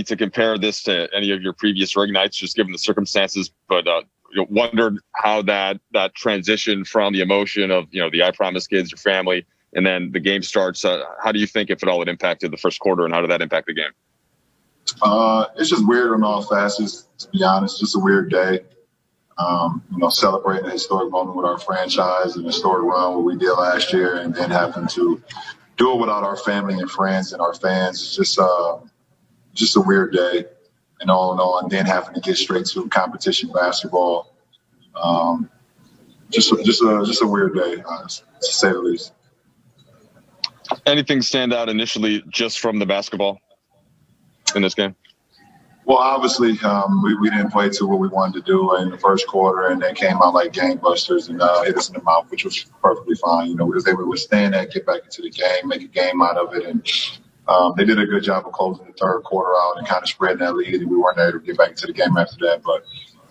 to compare this to any of your previous ring nights, just given the circumstances, but wondered how that transition from the emotion of, the I Promise kids, your family, and then the game starts. How do you think, if at all, it impacted the first quarter, and how did that impact the game? It's just weird on all facets, to be honest. Just a weird day. Celebrating a historic moment with our franchise and a historic run what we did last year, and then having to do it without our family and friends and our fans. It's just a weird day, and all in all, and then having to get straight to competition basketball. Just a weird day, to say the least. Anything stand out initially just from the basketball in this game? Well, obviously, we didn't play to what we wanted to do in the first quarter, and then came out like gangbusters and hit us in the mouth, which was perfectly fine. We was able to withstand that, get back into the game, make a game out of it, and they did a good job of closing the third quarter out and kind of spreading that lead, and we weren't able to get back into the game after that. But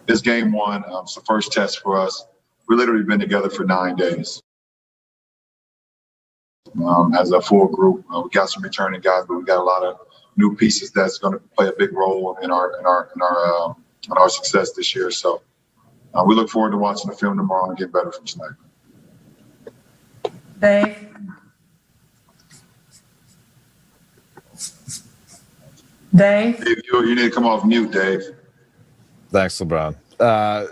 this game one, it's the first test for us. We literally been together for 9 days. As a full group, we got some returning guys, but we got a lot of new pieces that's going to play a big role in our success this year. So we look forward to watching the film tomorrow and get better from tonight. Dave, you need to come off mute, Dave. Thanks, LeBron.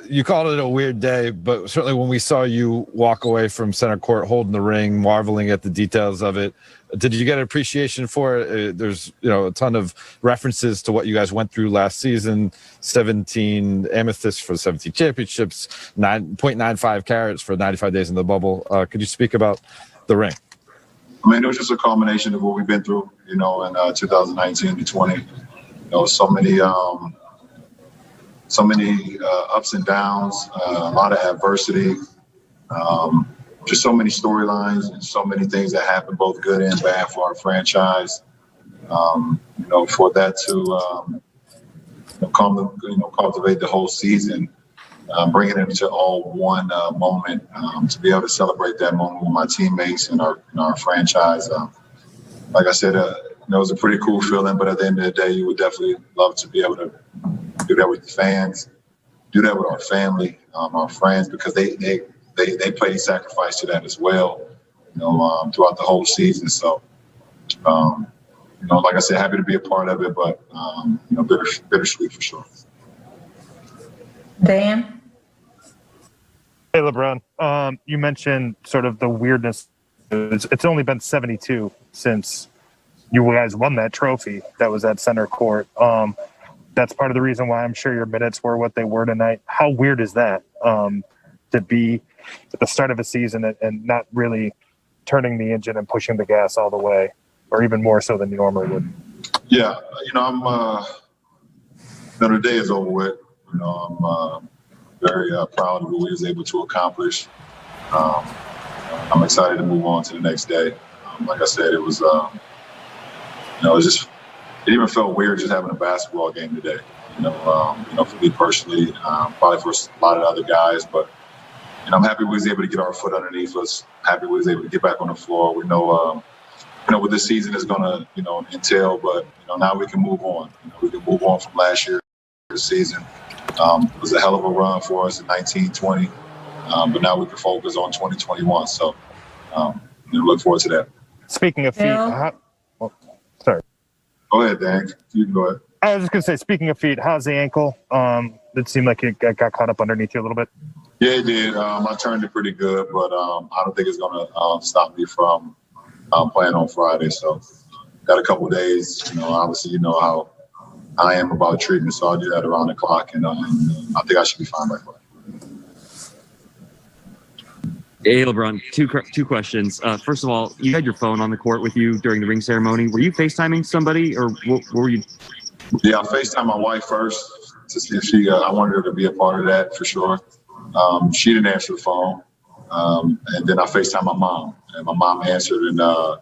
You called it a weird day, but certainly when we saw you walk away from center court holding the ring, marveling at the details of it, did you get an appreciation for it? There's a ton of references to what you guys went through last season: 17 amethysts for the 17 championships, 9.95 carats for 95 days in the bubble. Could you speak about the ring? I mean, it was just a culmination of what we've been through, in 2019 to 20. So many ups and downs, a lot of adversity, just so many storylines and so many things that happen, both good and bad, for our franchise. For that to cultivate the whole season, bring it into all one moment, to be able to celebrate that moment with my teammates and our franchise. Like I said, it was a pretty cool feeling, but at the end of the day, you would definitely love to be able to do that with the fans, do that with our family, our friends, because they played sacrifice to that as well, throughout the whole season. So, like I said, happy to be a part of it, but, bittersweet for sure. Dan? Hey, LeBron. You mentioned sort of the weirdness. It's only been 72 since you guys won that trophy that was at center court. That's part of the reason why I'm sure your minutes were what they were tonight. How weird is that, to be at the start of a season and not really turning the engine and pushing the gas all the way, or even more so than you normally would? Yeah, I'm the day is over with. I'm very proud of what we was able to accomplish. I'm excited to move on to the next day. Like I said, it was, it even felt weird just having a basketball game today. For me personally, probably for a lot of other guys, but I'm happy we was able to get our foot underneath us. Happy we was able to get back on the floor. We know, what this season is gonna, entail, but now we can move on. We can move on from last year's season. It was a hell of a run for us in 1920, but now we can focus on 2021. So, look forward to that. Speaking of feet, sorry. Go ahead, Dan. You can go ahead. I was just going to say, speaking of feet, how's the ankle? It seemed like it got caught up underneath you a little bit. Yeah, it did. I turned it pretty good, but I don't think it's going to stop me from playing on Friday. So got a couple of days. Obviously, how I am about treatment, so I'll do that around the clock, and I think I should be fine by Friday. Hey, LeBron, two questions. First of all, you had your phone on the court with you during the ring ceremony. Were you FaceTiming somebody, or what were you? Yeah, I FaceTimed my wife first to see if I wanted her to be a part of that for sure. She didn't answer the phone. And then I FaceTimed my mom, and my mom answered, and I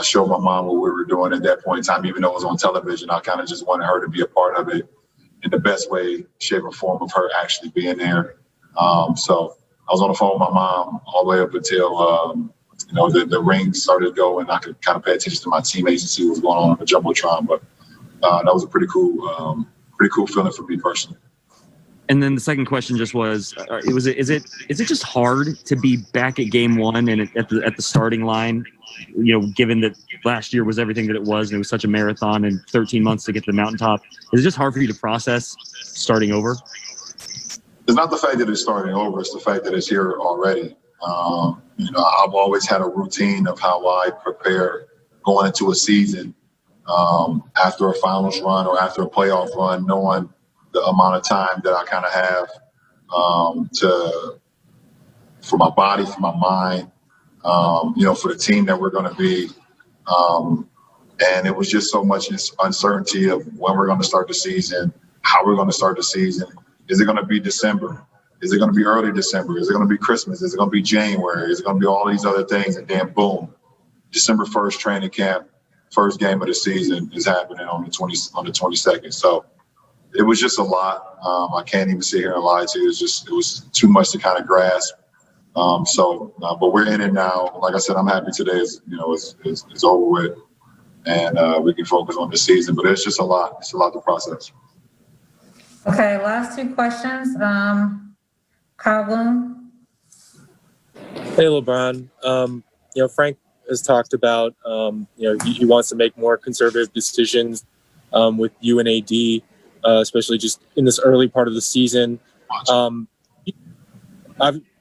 showed my mom what we were doing at that point in time. Even though it was on television, I kind of just wanted her to be a part of it in the best way, shape, or form of her actually being there. So I was on the phone with my mom all the way up until, the ring started to go, and I could kind of pay attention to my teammates and see what was going on the Jumbotron. But that was a pretty cool feeling for me personally. And then the second question just was, is it just hard to be back at game one and at the starting line, given that last year was everything that it was and it was such a marathon and 13 months to get to the mountaintop? Is it just hard for you to process starting over? It's not the fact that it's starting over, it's the fact that it's here already. I've always had a routine of how I prepare going into a season after a finals run or after a playoff run, knowing the amount of time that I kind of have for my body, for my mind, for the team that we're going to be. And it was just so much uncertainty of when we're going to start the season, how we're going to start the season. Is it going to be December? Is it going to be early December? Is it going to be Christmas? Is it going to be January? Is it going to be all these other things? And then boom, December 1st training camp, first game of the season is happening on the 22nd. So it was just a lot. I can't even sit here and lie to you. It was too much to kind of grasp. But we're in it now. Like I said, I'm happy today is over with, and we can focus on the season. But it's just a lot. It's a lot to process. Okay, last two questions. Kyle Bloom. Hey, LeBron. Frank has talked about he wants to make more conservative decisions with you and AD. Especially just in this early part of the season.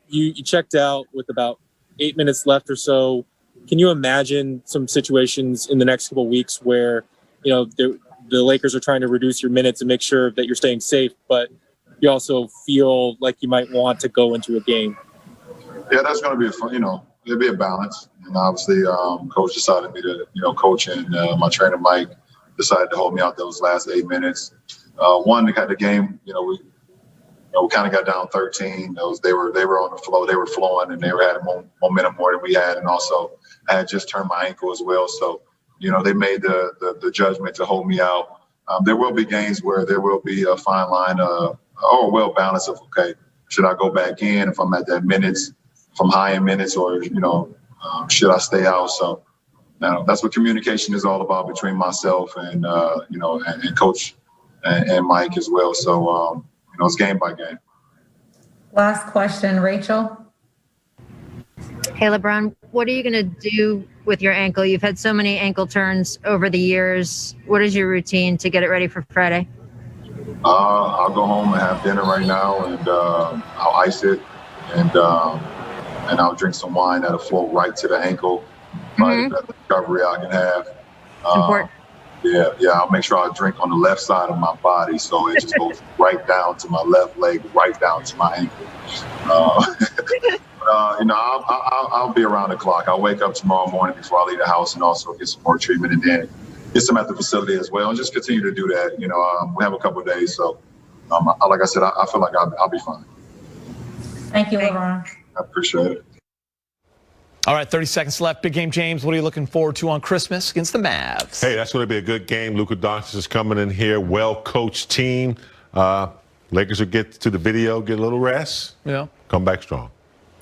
You checked out with about 8 minutes left or so. Can you imagine some situations in the next couple of weeks where, the Lakers are trying to reduce your minutes and make sure that you're staying safe, but you also feel like you might want to go into a game? Yeah, that's going to be it'll be a balance. And obviously, coach decided me to, coach, and my trainer, Mike, decided to hold me out those last 8 minutes. One, they had the game, we kind of got down 13. They were on the flow, they were flowing, and they had momentum more than we had. And also, I had just turned my ankle as well. So, they made the judgment to hold me out. There will be games where there will be a fine line or a well balance of, okay, should I go back in if I'm at that minutes, if I'm high in minutes, or, should I stay out? So now that's what communication is all about between myself and, and coach and Mike as well. So, it's game by game. Last question, Rachel. Hey, LeBron, what are you going to do with your ankle? You've had so many ankle turns over the years. What is your routine to get it ready for Friday? I'll go home and have dinner right now, and I'll ice it, and I'll drink some wine that'll flow right to the ankle. Probably the best recovery I can have. Important. Yeah, I'll make sure I drink on the left side of my body, so it just goes right down to my left leg, right down to my ankle. I'll be around the clock. I'll wake up tomorrow morning before I leave the house and also get some more treatment, and then get some at the facility as well, and just continue to do that. We have a couple of days, so like I said, I feel like I'll be fine. Thank you, LeBron. I appreciate it. All right, 30 seconds left. Big game, James. What are you looking forward to on Christmas against the Mavs? Hey, that's going to be a good game. Luka Doncic is coming in here, well-coached team. Lakers will get to the video, get a little rest, come back strong.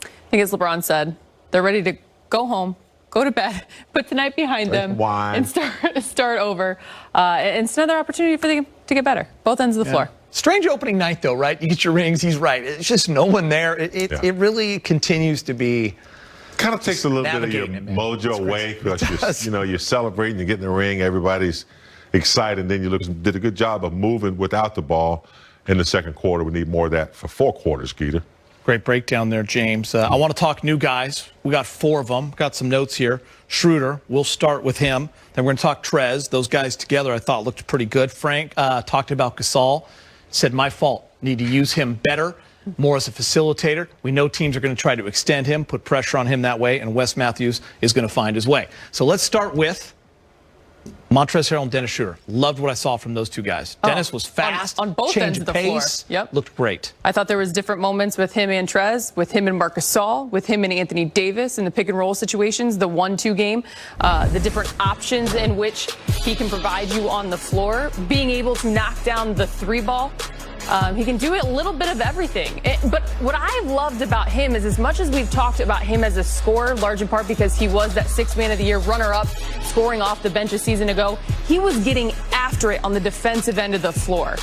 I think as LeBron said, they're ready to go home, go to bed, put tonight behind them, and start over. And it's another opportunity for them to get better, both ends of the floor. Strange opening night, though, right? You get your rings. He's right. It's just no one there. It really continues to be. Kind of takes a little bit of your mojo away because you're celebrating, you're getting the ring, everybody's excited, and then you did a good job of moving without the ball in the second quarter. We need more of that for 4 quarters, Geeta. Great breakdown there, James. I want to talk new guys. We got 4 of them. Got some notes here. Schroeder, we'll start with him. Then we're going to talk Trez. Those guys together I thought looked pretty good. Frank talked about Gasol. Said, my fault. Need to use him better. More as a facilitator. We know teams are going to try to extend him, put pressure on him that way, and Wes Matthews is going to find his way. So let's start with Montrezl Harrell and Dennis Schroeder. Loved what I saw from those two guys. Dennis was fast on both ends of the floor. Yep, looked great. I thought there was different moments with him and Trez, with him and Marc Gasol, with him and Anthony Davis in the pick and roll situations, the 1-2 game, the different options in which he can provide you on the floor, being able to knock down the 3 ball. He can do a little bit of everything. But what I've loved about him is, as much as we've talked about him as a scorer, large in part because he was that sixth man of the year runner-up, scoring off the bench a season ago, he was getting after it on the defensive end of the floor.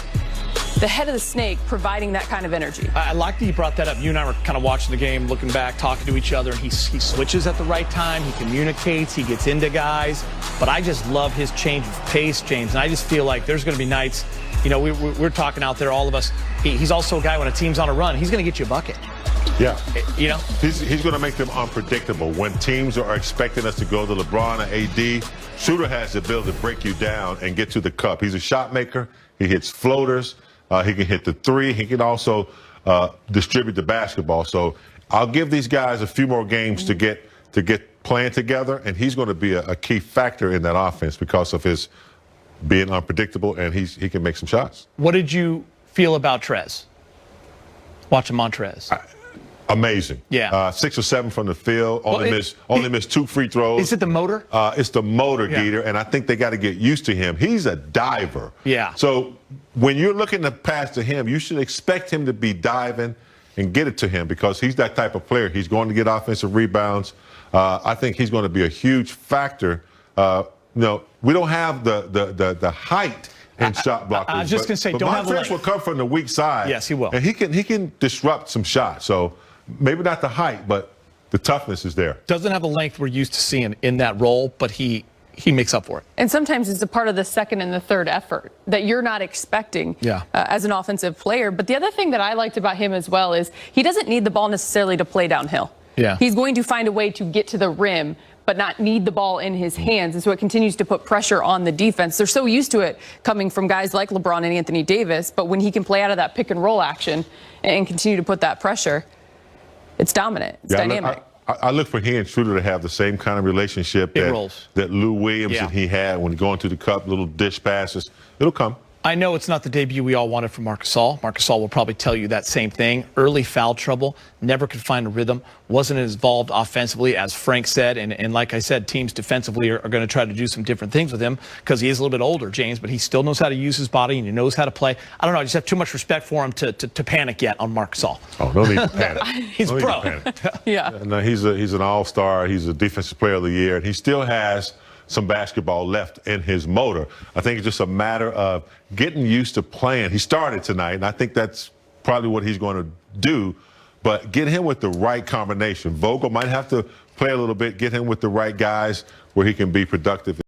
The head of the snake providing that kind of energy. I like that you brought that up. You and I were kind of watching the game, looking back, talking to each other, and he switches at the right time. He communicates. He gets into guys. But I just love his change of pace, James. And I just feel like there's going to be nights, you know, we're talking out there, all of us. He's also a guy, when a team's on a run, he's going to get you a bucket. Yeah. You know? He's going to make them unpredictable. When teams are expecting us to go to LeBron or AD, Shooter has the ability to break you down and get to the cup. He's a shot maker. He hits floaters. He can hit the three. He can also distribute the basketball. So I'll give these guys a few more games to get playing together, and he's going to be a key factor in that offense because of his being unpredictable, and he can make some shots. What did you feel about Trez? Watching Montrez. Amazing. Yeah. 6 or 7 from the field. Only missed 2 free throws. Is it the motor? It's the motor, Geeter, and I think they got to get used to him. He's a diver. Yeah. So when you're looking to pass to him, you should expect him to be diving and get it to him because he's that type of player. He's going to get offensive rebounds. I think he's going to be a huge factor. We don't have the height and shot blockers. I was just going to say, don't have the length. will come from the weak side. Yes, he will. And he can disrupt some shots. So maybe not the height, but the toughness is there. Doesn't have a length we're used to seeing in that role, but he makes up for it. And sometimes it's a part of the second and the third effort that you're not expecting as an offensive player. But the other thing that I liked about him as well is he doesn't need the ball necessarily to play downhill. Yeah. He's going to find a way to get to the rim, but not need the ball in his hands. And so it continues to put pressure on the defense. They're so used to it coming from guys like LeBron and Anthony Davis, but when he can play out of that pick and roll action and continue to put that pressure, it's dominant. It's dynamic. I look for he and Shooter to have the same kind of relationship that Lou Williams and he had when going to the cup, little dish passes. It'll come. I know it's not the debut we all wanted from Marc Gasol. Marc Gasol will probably tell you that same thing. Early foul trouble, never could find a rhythm, wasn't as involved offensively, as Frank said. And like I said, teams defensively are going to try to do some different things with him because he is a little bit older, James, but he still knows how to use his body and he knows how to play. I don't know, I just have too much respect for him to panic yet on Marc Gasol. Oh, no need to panic. He's no pro. Yeah. No, he's an all-star. He's a defensive player of the year, and he still has some basketball left in his motor. I think it's just a matter of getting used to playing. He started tonight, and I think that's probably what he's going to do, but get him with the right combination. Vogel might have to play a little bit, get him with the right guys where he can be productive.